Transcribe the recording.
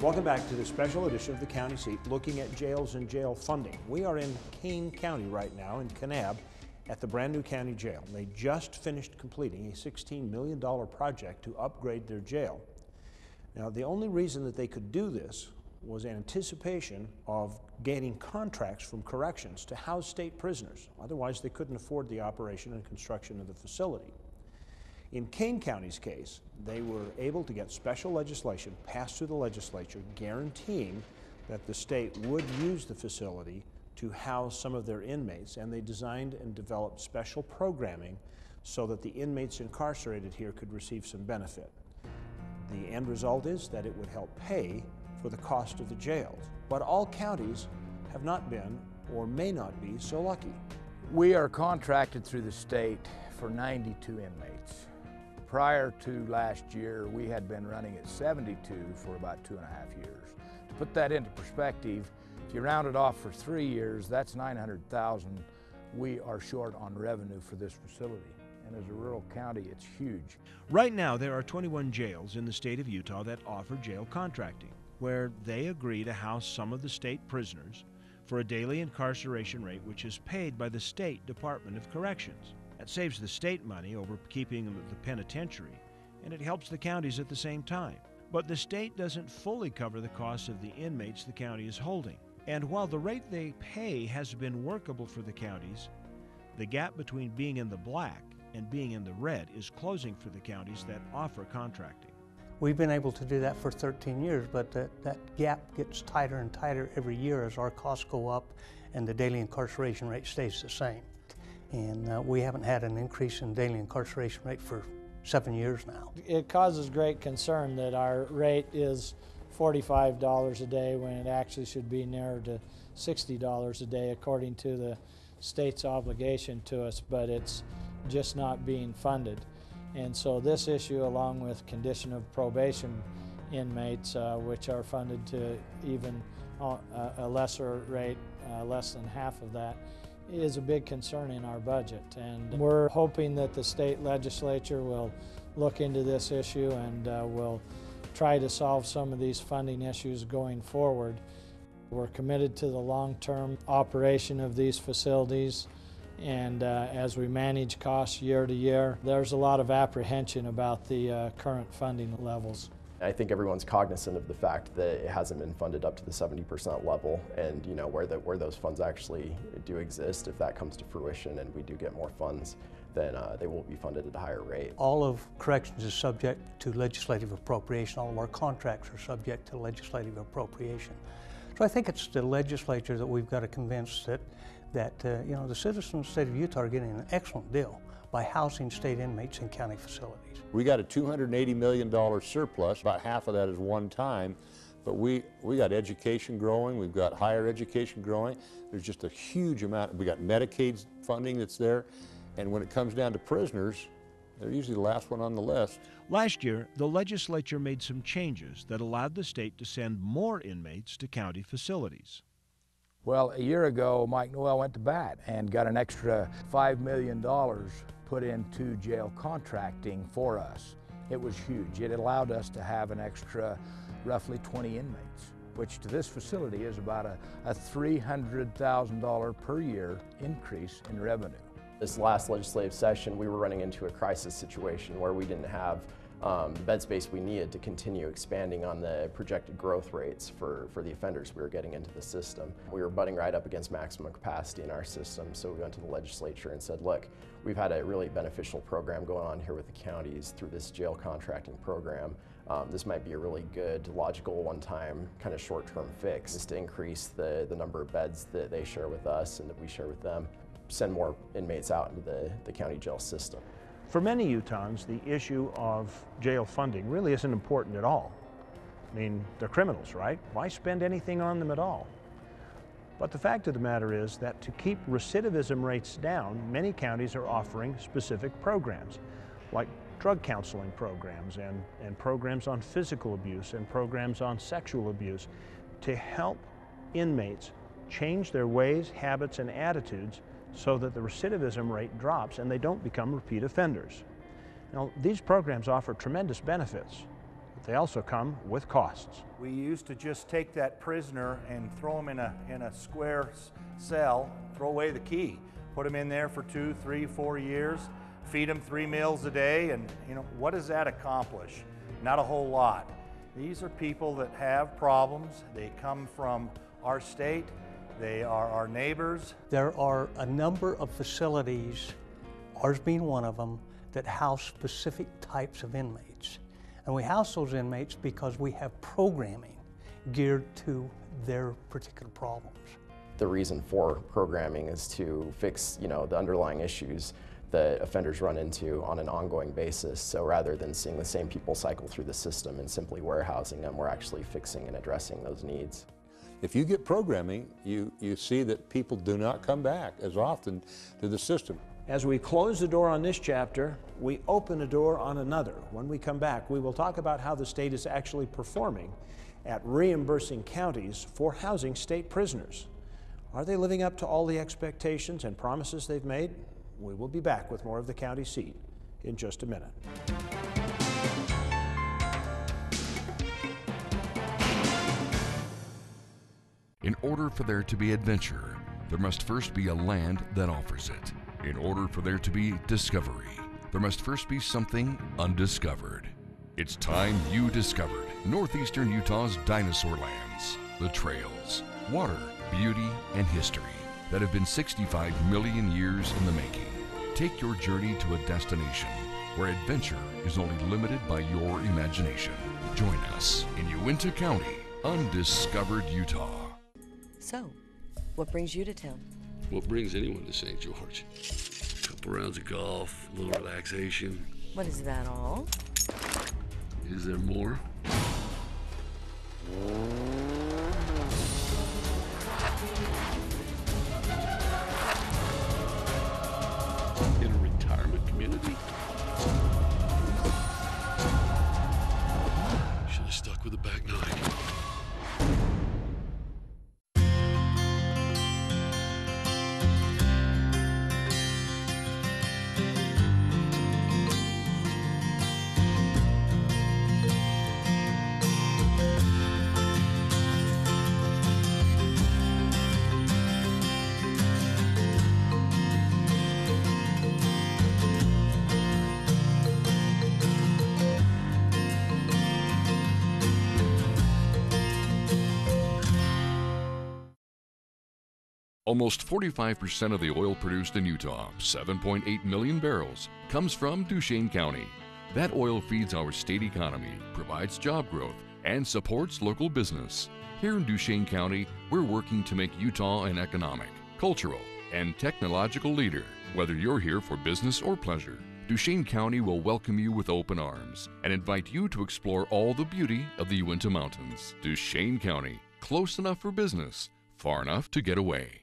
Welcome back to the special edition of the County Seat, looking at jails and jail funding. We are in Kane County right now, in Kanab, at the brand new county jail. They just finished completing a $16 million project to upgrade their jail. Now, the only reason that they could do this was anticipation of gaining contracts from corrections to house state prisoners. Otherwise, they couldn't afford the operation and construction of the facility. In Kane County's case, they were able to get special legislation passed through the legislature guaranteeing that the state would use the facility to house some of their inmates, and they designed and developed special programming so that the inmates incarcerated here could receive some benefit. The end result is that it would help pay for the cost of the jails. But all counties have not been or may not be so lucky. We are contracted through the state for 92 inmates. Prior to last year, we had been running at 72 for about 2.5 years. To put that into perspective, if you round it off for 3 years, that's $900,000 we are short on revenue for this facility. And as a rural county, it's huge. Right now, there are 21 jails in the state of Utah that offer jail contracting, where they agree to house some of the state prisoners for a daily incarceration rate which is paid by the State Department of Corrections. That saves the state money over keeping them at the penitentiary, and it helps the counties at the same time. But the state doesn't fully cover the costs of the inmates the county is holding. And while the rate they pay has been workable for the counties, the gap between being in the black and being in the red is closing for the counties that offer contracting. We've been able to do that for 13 years, but that gap gets tighter and tighter every year as our costs go up and the daily incarceration rate stays the same. And we haven't had an increase in daily incarceration rate for 7 years now. It causes great concern that our rate is $45 a day when it actually should be nearer to $60 a day according to the state's obligation to us, but it's just not being funded. And so this issue, along with condition of probation inmates, which are funded to even a lesser rate, less than half of that, is a big concern in our budget. And we're hoping that the state legislature will look into this issue and will try to solve some of these funding issues going forward. We're committed to the long-term operation of these facilities, and as we manage costs year to year, there's a lot of apprehension about the current funding levels. I think everyone's cognizant of the fact that it hasn't been funded up to the 70% level, and where those funds actually do exist, if that comes to fruition and we do get more funds, then they will be funded at a higher rate. All of corrections is subject to legislative appropriation. All of our contracts are subject to legislative appropriation. So I think it's the legislature that we've got to convince that the citizens of the state of Utah are getting an excellent deal by housing state inmates in county facilities. We got a $280 million surplus. About half of that is one time, but we got education growing, we've got higher education growing. There's just a huge amount. We got Medicaid funding that's there, and when it comes down to prisoners, they're usually the last one on the list. Last year, the legislature made some changes that allowed the state to send more inmates to county facilities. Well, a year ago, Mike Noel went to bat and got an extra $5 million put into jail contracting for us. It was huge. It allowed us to have an extra roughly 20 inmates, which to this facility is about a $300,000 per year increase in revenue. This last legislative session, we were running into a crisis situation where we didn't have the bed space we needed to continue expanding on the projected growth rates for the offenders we were getting into the system. We were butting right up against maximum capacity in our system, so we went to the legislature and said, look, we've had a really beneficial program going on here with the counties through this jail contracting program. This might be a really good, logical, one-time, kind of short-term fix, just to increase the number of beds that they share with us and that we share with them, send more inmates out into the county jail system. For many Utahns, the issue of jail funding really isn't important at all. I mean, they're criminals, right? Why spend anything on them at all? But the fact of the matter is that to keep recidivism rates down, many counties are offering specific programs, like drug counseling programs and programs on physical abuse and programs on sexual abuse to help inmates change their ways, habits, and attitudes so that the recidivism rate drops and they don't become repeat offenders. Now, these programs offer tremendous benefits, but they also come with costs. We used to just take that prisoner and throw him in a square cell, throw away the key, put him in there for 2, 3, 4 years, feed him 3 meals a day, and what does that accomplish? Not a whole lot. These are people that have problems. They come from our state. They are our neighbors. There are a number of facilities, ours being one of them, that house specific types of inmates. And we house those inmates because we have programming geared to their particular problems. The reason for programming is to fix, the underlying issues that offenders run into on an ongoing basis. So rather than seeing the same people cycle through the system and simply warehousing them, we're actually fixing and addressing those needs. If you get programming, you see that people do not come back as often to the system. As we close the door on this chapter, we open a door on another. When we come back, we will talk about how the state is actually performing at reimbursing counties for housing state prisoners. Are they living up to all the expectations and promises they've made? We will be back with more of The County Seat in just a minute. In order for there to be adventure, there must first be a land that offers it. In order for there to be discovery, there must first be something undiscovered. It's time you discovered northeastern Utah's dinosaur lands, the trails, water, beauty, and history that have been 65 million years in the making. Take your journey to a destination where adventure is only limited by your imagination. Join us in Uinta County, Undiscovered Utah. So, what brings you to town? What brings anyone to St. George? A couple rounds of golf, a little relaxation. What is that all? Is there more? In a retirement community? Should have stuck with the back nine. Almost 45% of the oil produced in Utah, 7.8 million barrels, comes from Duchesne County. That oil feeds our state economy, provides job growth, and supports local business. Here in Duchesne County, we're working to make Utah an economic, cultural, and technological leader. Whether you're here for business or pleasure, Duchesne County will welcome you with open arms and invite you to explore all the beauty of the Uinta Mountains. Duchesne County, close enough for business, far enough to get away.